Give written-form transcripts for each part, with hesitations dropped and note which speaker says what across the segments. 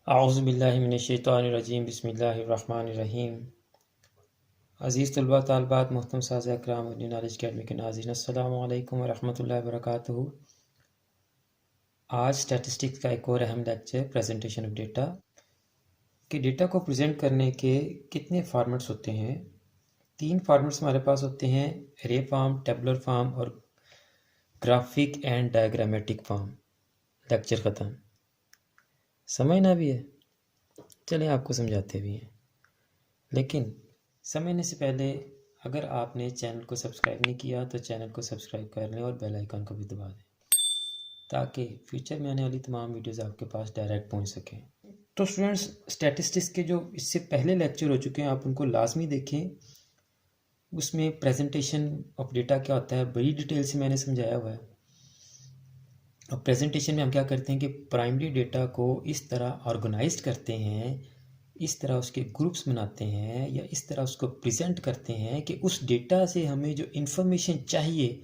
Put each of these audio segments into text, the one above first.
Speaker 1: आऊज़ुबिल्लाहिमिनश्शैतानिर्रजीम बिस्मिल्लाहिर्रहमानिर्रहीम। अज़ीज़ तलबा तालिबात मोहतरम साज़ अकराम और नॉलेज अकेडमी के नाज़रीन, अस्सलामु अलैकुम वरहमतुल्लाहि वबरकातुहू। आज स्टैटिस्टिक्स का एक और अहम लेक्चर प्रेजेंटेशन ऑफ डेटा कि डेटा को प्रेजेंट करने के कितने फॉर्मेट्स होते हैं। 3 फॉर्मेट्स हमारे पास होते हैं, रे फॉर्म, टेबुलर फॉर्म और graphic and diagrammatic form. Lecture ख़त्म। समझना भी है, चलें आपको समझाते भी हैं। लेकिन समझने से पहले अगर आपने चैनल को सब्सक्राइब नहीं किया तो चैनल को सब्सक्राइब कर लें और बेल आइकन को भी दबा दें ताकि फ्यूचर में आने वाली तमाम वीडियोस आपके पास डायरेक्ट पहुंच सकें। तो स्टूडेंट्स, स्टैटिस्टिक्स के जो इससे पहले लेक्चर हो चुके हैं आप उनको लाजमी देखें। उसमें प्रेजेंटेशन ऑफ डेटा क्या होता है बड़ी डिटेल से मैंने समझाया हुआ है। और प्रेजेंटेशन में हम क्या करते हैं कि प्राइमरी डेटा को इस तरह ऑर्गेनाइज करते हैं, इस तरह उसके ग्रुप्स बनाते हैं या इस तरह उसको प्रेजेंट करते हैं कि उस डेटा से हमें जो इन्फॉर्मेशन चाहिए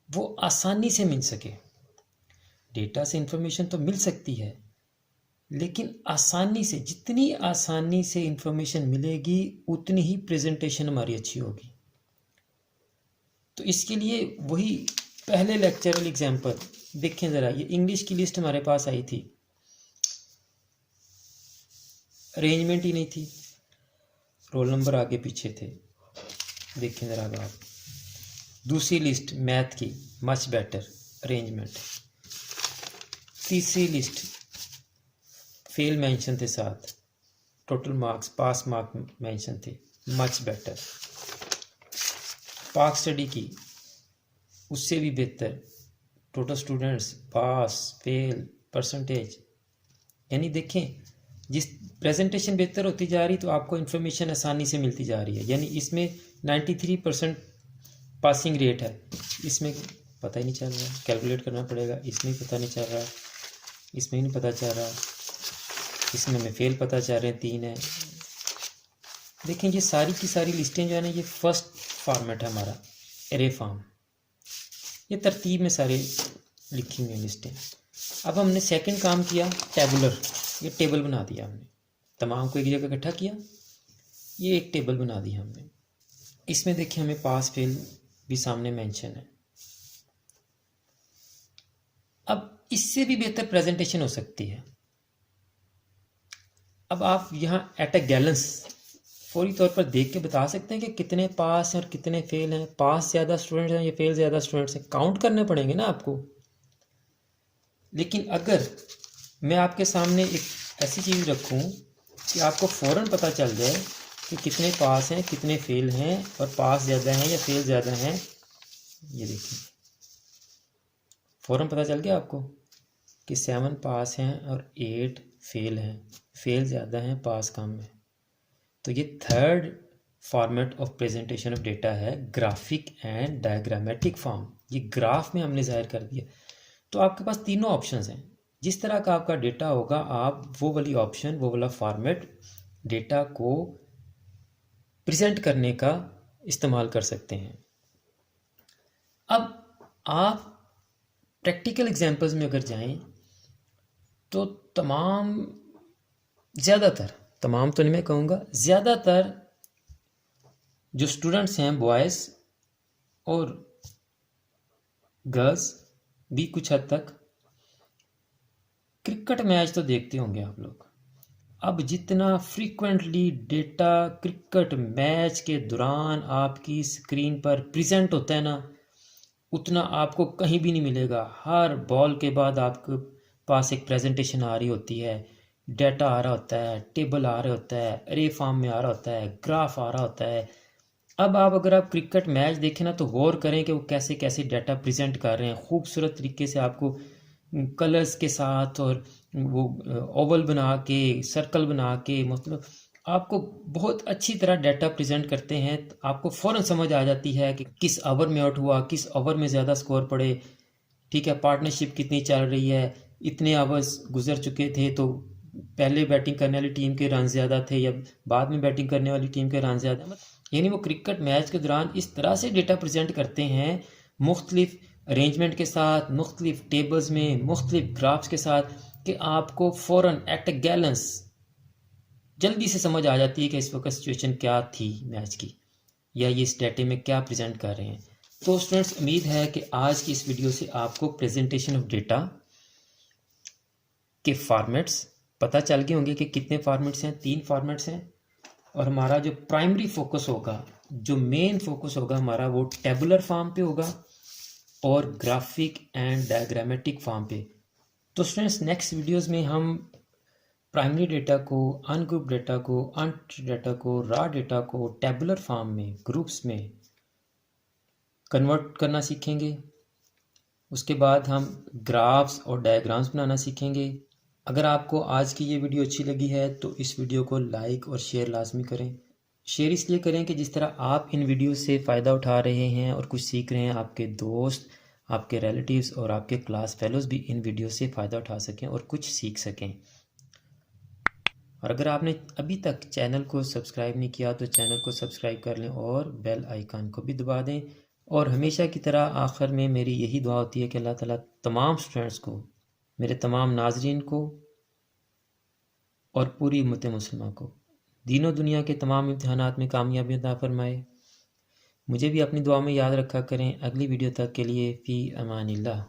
Speaker 1: वो आसानी से मिल सके। डेटा से इन्फॉर्मेशन तो मिल सकती है लेकिन आसानी से, जितनी आसानी से इन्फॉर्मेशन मिलेगी उतनी ही प्रेजेंटेशन हमारी अच्छी होगी। तो इसके लिए वही पहले लेक्चरल एग्जाम्पल देखें ज़रा। ये इंग्लिश की लिस्ट हमारे पास आई थी, अरेंजमेंट ही नहीं थी, रोल नंबर आगे पीछे थे। देखें ज़रा अब आप दूसरी लिस्ट मैथ की, मच बेटर अरेंजमेंट। तीसरी लिस्ट फेल मेंशन थे, साथ टोटल मार्क्स, पास मार्क मेंशन थे, मच बेटर। पाक स्टडी की, उससे भी बेहतर, टोटल स्टूडेंट्स, पास, फेल, परसेंटेज। यानी देखें जिस प्रेजेंटेशन बेहतर होती जा रही तो आपको इन्फॉर्मेशन आसानी से मिलती जा रही है। यानी इसमें 93% पासिंग रेट है, इसमें पता ही नहीं चल रहा, कैलकुलेट करना पड़ेगा। इसमें पता नहीं चल रहा, इसमें नहीं पता चल रहा, इसमें हमें फेल पता चल रहे हैं, 3 है। देखें ये सारी की सारी लिस्टें जो है ना, ये फर्स्ट फॉर्मेट है हमारा, एरे फॉर्म। ये तरतीब में सारे लिखी हुई हैं लिस्टें। अब हमने सेकंड काम किया टेबुलर, ये टेबल बना दिया हमने, तमाम को एक जगह इकट्ठा किया, ये एक टेबल बना दी हमने। इसमें देखिए हमें पास फेल भी सामने मेंशन है। अब इससे भी बेहतर प्रेजेंटेशन हो सकती है। अब आप यहाँ एट ए गैलेंस फौरी तौर पर देख के बता सकते हैं कि कितने पास हैं और कितने फेल हैं। पास ज़्यादा स्टूडेंट्स हैं या फेल ज़्यादा स्टूडेंट्स हैं, काउंट करने पड़ेंगे ना आपको। लेकिन अगर मैं आपके सामने एक ऐसी चीज़ रखूं कि आपको फ़ौरन पता चल जाए कि कितने पास हैं कितने फेल हैं और पास ज़्यादा हैं या फेल ज़्यादा हैं, ये देखिए फ़ौरन पता चल गया आपको कि 7 पास हैं और 8 फेल हैं, फेल ज़्यादा हैं पास कम है। तो ये third format of presentation of data है, ग्राफिक एंड डायग्रामेटिक फॉर्म। ये ग्राफ में हमने जाहिर कर दिया। तो आपके पास तीनों ऑप्शंस हैं। जिस तरह का आपका डेटा होगा आप वो वाली ऑप्शन, वो वाला फॉर्मेट डेटा को प्रेजेंट करने का इस्तेमाल कर सकते हैं। अब आप प्रैक्टिकल एग्जांपल्स में अगर जाएं तो तमाम तो नहीं मैं कहूँगा, ज़्यादातर जो स्टूडेंट्स हैं बॉयज़ और गर्ल्स भी कुछ हद तक क्रिकेट मैच तो देखते होंगे आप लोग। अब जितना फ्रीक्वेंटली डेटा क्रिकेट मैच के दौरान आपकी स्क्रीन पर प्रेजेंट होता है ना, उतना आपको कहीं भी नहीं मिलेगा। हर बॉल के बाद आपके पास एक प्रेजेंटेशन आ रही होती है, डाटा आ रहा होता है, टेबल आ रहा होता है, अरे फॉर्म में आ रहा होता है, ग्राफ आ रहा होता है। अब अगर आप क्रिकेट मैच देखें ना तो गौर करें कि वो कैसे कैसे डाटा प्रेजेंट कर रहे हैं, खूबसूरत तरीके से आपको कलर्स के साथ और वो ओवल बना के, सर्कल बना के, मतलब आपको बहुत अच्छी तरह डाटा प्रेजेंट करते हैं। तो आपको फ़ौरन समझ आ जाती है कि किस ओवर में आउट हुआ, किस ओवर में ज़्यादा स्कोर पड़े, ठीक है, पार्टनरशिप कितनी चल रही है, इतने आवर्स गुजर चुके थे तो पहले बैटिंग करने वाली टीम के रन ज़्यादा थे या बाद में बैटिंग करने वाली टीम के रन ज़्यादा। यानी वो क्रिकेट मैच के दौरान इस तरह से डेटा प्रेजेंट करते हैं, मुख्तलिफ अरेंजमेंट के साथ, मुख्तलिफ टेबल्स में, मुख्तलिफ ग्राफ्स के साथ, कि आपको फ़ौरन एट ए गैलेंस जल्दी से समझ आ जाती है कि इस वक्त सिचुएशन क्या थी मैच की, या ये इस डाटे में क्या प्रेजेंट कर रहे हैं। तो स्टूडेंट्स, उम्मीद है कि आज की इस वीडियो से आपको प्रेजेंटेशन ऑफ डेटा के फॉर्मेट्स पता चल गए होंगे कि कितने फॉर्मेट्स हैं। 3 फॉर्मेट्स हैं, और हमारा जो प्राइमरी फोकस होगा, जो मेन फोकस होगा हमारा, वो टेबुलर फॉर्म पे होगा और ग्राफिक एंड डायग्रामेटिक फॉर्म पे। तो स्टूडेंट्स, नेक्स्ट वीडियोस में हम प्राइमरी डेटा को, अनग्रुप डेटा को, अनट्री डेटा को, रॉ डेटा को टेबुलर फॉर्म में, ग्रुप्स में कन्वर्ट करना सीखेंगे। उसके बाद हम ग्राफ्स और डायग्राम्स बनाना सीखेंगे। अगर आपको आज की ये वीडियो अच्छी लगी है तो इस वीडियो को लाइक और शेयर लाजमी करें। शेयर इसलिए करें कि जिस तरह आप इन वीडियो से फ़ायदा उठा रहे हैं और कुछ सीख रहे हैं, आपके दोस्त, आपके रिलेटिव्स और आपके क्लास फेलोज़ भी इन वीडियो से फ़ायदा उठा सकें और कुछ सीख सकें। और अगर आपने अभी तक चैनल को सब्सक्राइब नहीं किया तो चैनल को सब्सक्राइब कर लें और बेल आइकन को भी दबा दें। और हमेशा की तरह आखिर में मेरी यही दुआ होती है कि अल्लाह ताला तमाम स्टूडेंट्स को, मेरे तमाम नाजरीन को और पूरी उम्मत मुस्लिमा को दीनों दुनिया के तमाम इम्तिहानात में कामयाबी अता फरमाए। मुझे भी अपनी दुआ में याद रखा करें। अगली वीडियो तक के लिए फ़ी अमानिल्लाह।